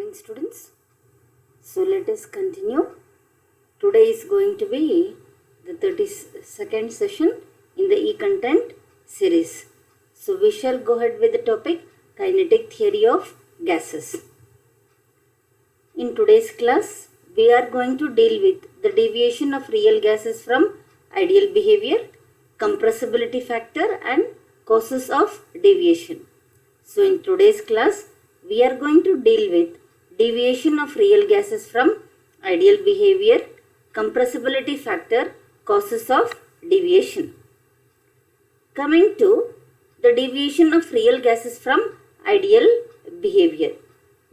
morning, students. So let us continue. Today is going to be the 32nd session in the e-content series. So we shall go ahead with the topic kinetic theory of gases. In today's class, we are going to deal with the deviation of real gases from ideal behavior, compressibility factor and causes of deviation. So in today's class, we are going to deal with deviation of real gases from ideal behavior, compressibility factor, causes of deviation. Coming to the deviation of real gases from ideal behavior.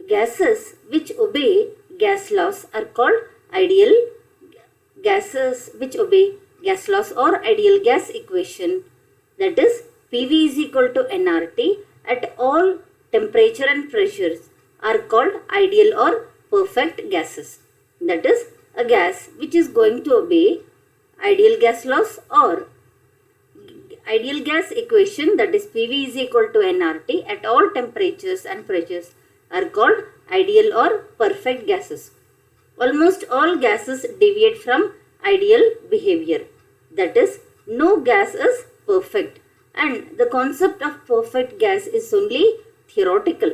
Gases which obey gas laws are called ideal gases which obey gas laws or ideal gas equation, that is PV is equal to nRT at all temperature and pressures are called ideal or perfect gases. That is a gas which is going to obey ideal gas laws or ideal gas equation, that is PV is equal to nRT at all temperatures and pressures are called ideal or perfect gases. Almost all gases deviate from ideal behavior. That is, no gas is perfect, and the concept of perfect gas is only theoretical.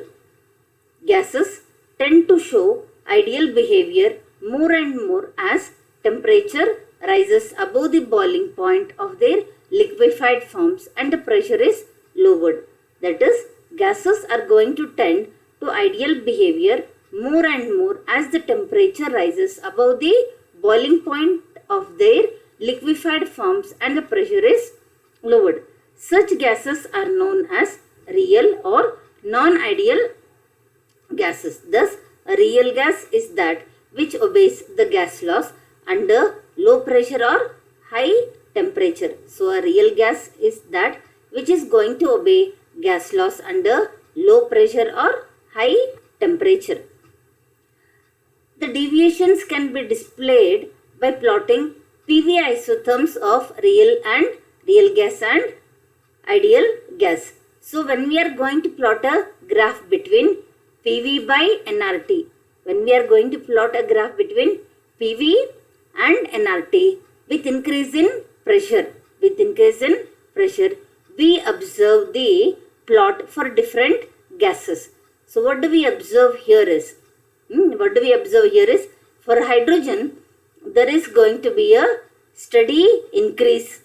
Gases tend to show ideal behavior more and more as temperature rises above the boiling point of their liquefied forms and the pressure is lowered. That is, gases are going to tend to ideal behavior more and more as the temperature rises above the boiling point of their liquefied forms and the pressure is lowered. Such gases are known as real or non-ideal gases. Thus, a real gas is that which obeys the gas laws under low pressure or high temperature. So, a real gas is that which is going to obey gas laws under low pressure or high temperature. The deviations can be displayed by plotting PV isotherms of real gas and ideal gas. So when we are going to plot a graph between PV by nRT, when we are going to plot a graph between PV and nRT with increase in pressure, we observe the plot for different gases. So what do we observe here is, for hydrogen, there is going to be a steady increase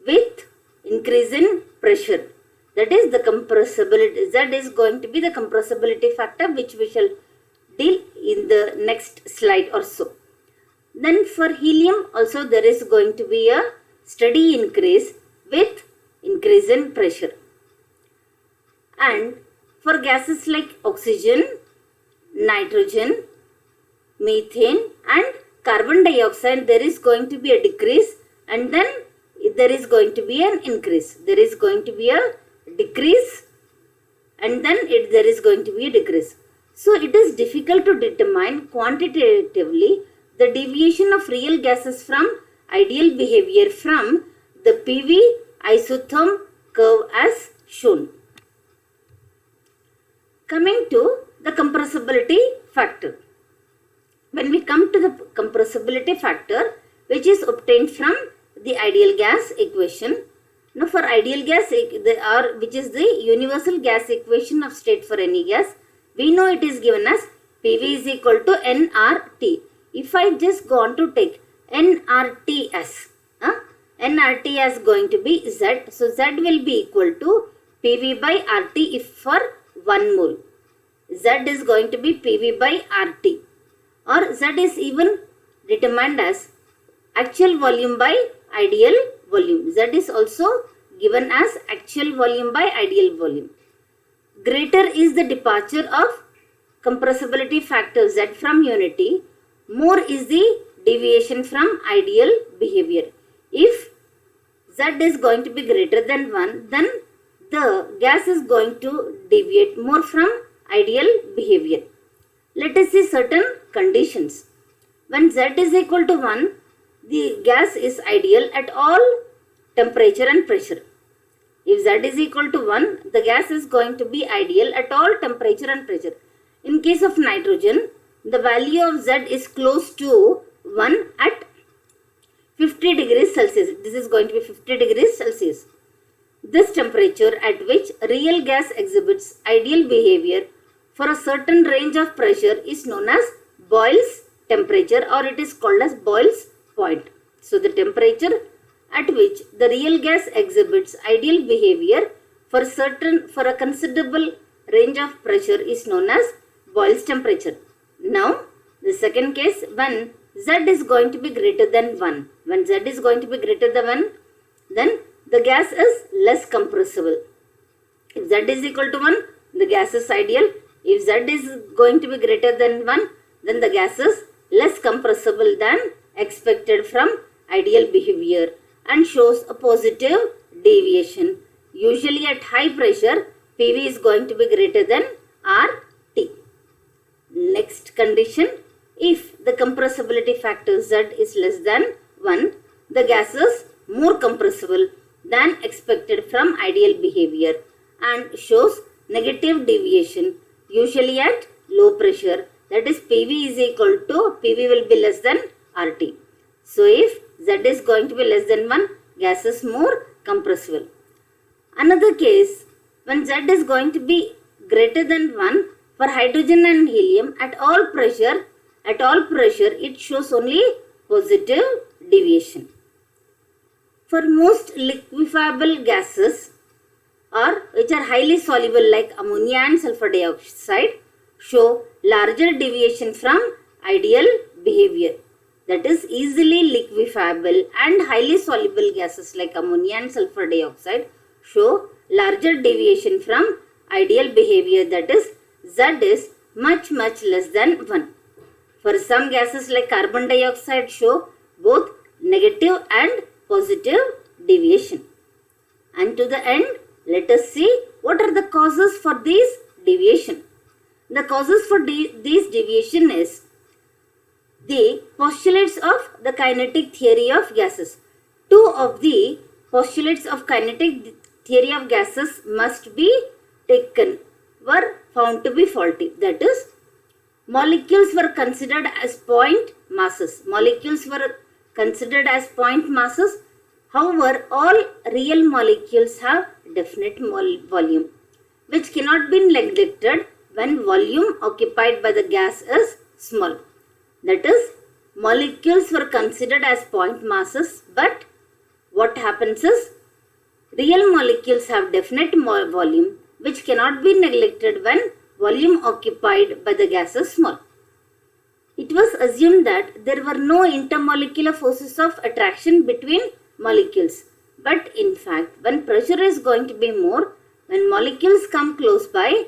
with increase in pressure. That is the compressibility. That is going to be the compressibility factor, which we shall deal in the next slide or so. Then for helium also there is going to be a steady increase with increase in pressure. And for gases like oxygen, nitrogen, methane and carbon dioxide, there is going to be a decrease and then there is going to be an increase. There is going to be a decrease and then there is going to be a decrease. So it is difficult to determine quantitatively the deviation of real gases from ideal behavior from the PV isotherm curve as shown. Coming to the compressibility factor. When we come to the compressibility factor, which is obtained from the ideal gas equation. Now for ideal gas, which is the universal gas equation of state for any gas, we know it is given as PV is equal to nRT. If I just go on to take nRT as, nRT as going to be Z. So Z will be equal to PV by RT if for 1 mole. Z is going to be PV by RT. Or Z is even determined as actual volume by ideal volume. Z is also given as actual volume by ideal volume. Greater is the departure of compressibility factor Z from unity, more is the deviation from ideal behavior. If Z is going to be greater than 1, then the gas is going to deviate more from ideal behavior. Let us see certain conditions. When Z is equal to 1, the gas is ideal at all temperature and pressure. If Z is equal to 1, the gas is going to be ideal at all temperature and pressure. In case of nitrogen, the value of Z is close to 1 at 50 degrees Celsius. This is going to be 50 degrees Celsius. This temperature at which real gas exhibits ideal behavior for a certain range of pressure is known as Boyle's temperature, or it is called as Boyle's point. So the temperature at which the real gas exhibits ideal behavior for a considerable range of pressure is known as Boyle's temperature. Now the second case, when Z is going to be greater than 1. When Z is going to be greater than 1, then the gas is less compressible. If Z is equal to 1, the gas is ideal. If Z is going to be greater than 1, then the gas is less compressible than expected from ideal behavior and shows a positive deviation. Usually at high pressure, PV is going to be greater than RT. Next condition, if the compressibility factor Z is less than 1, the gas is more compressible than expected from ideal behavior and shows negative deviation, usually at low pressure. That is, PV is equal to, PV will be less than RT. So if Z is going to be less than 1, gas is more compressible. Another case, when Z is going to be greater than 1, for hydrogen and helium at all pressure, it shows only positive deviation. For most liquefiable gases, or which are highly soluble like ammonia and sulfur dioxide, show larger deviation from ideal behavior. That is, easily liquefiable and highly soluble gases like ammonia and sulfur dioxide show larger deviation from ideal behavior. That is, Z is much less than 1. For some gases like carbon dioxide show both negative and positive deviation. And to the end, let us see what are the causes for these deviation. The causes for these deviation is the postulates of the kinetic theory of gases. Two of the postulates of kinetic theory of gases must be taken, were found to be faulty. That is, molecules were considered as point masses. However, all real molecules have definite volume, which cannot be neglected when volume occupied by the gas is small. That is, molecules were considered as point masses, but what happens is, real molecules have definite volume, which cannot be neglected when volume occupied by the gas is small. It was assumed that there were no intermolecular forces of attraction between molecules. But in fact, when pressure is going to be more, when molecules come close by,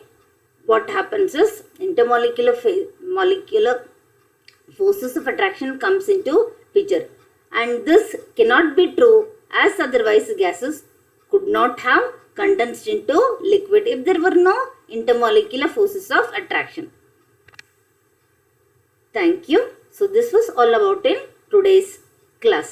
what happens is intermolecular molecular forces of attraction comes into picture. And this cannot be true, as otherwise gases could not have condensed into liquid if there were no intermolecular forces of attraction. Thank you. So this was all about in today's class.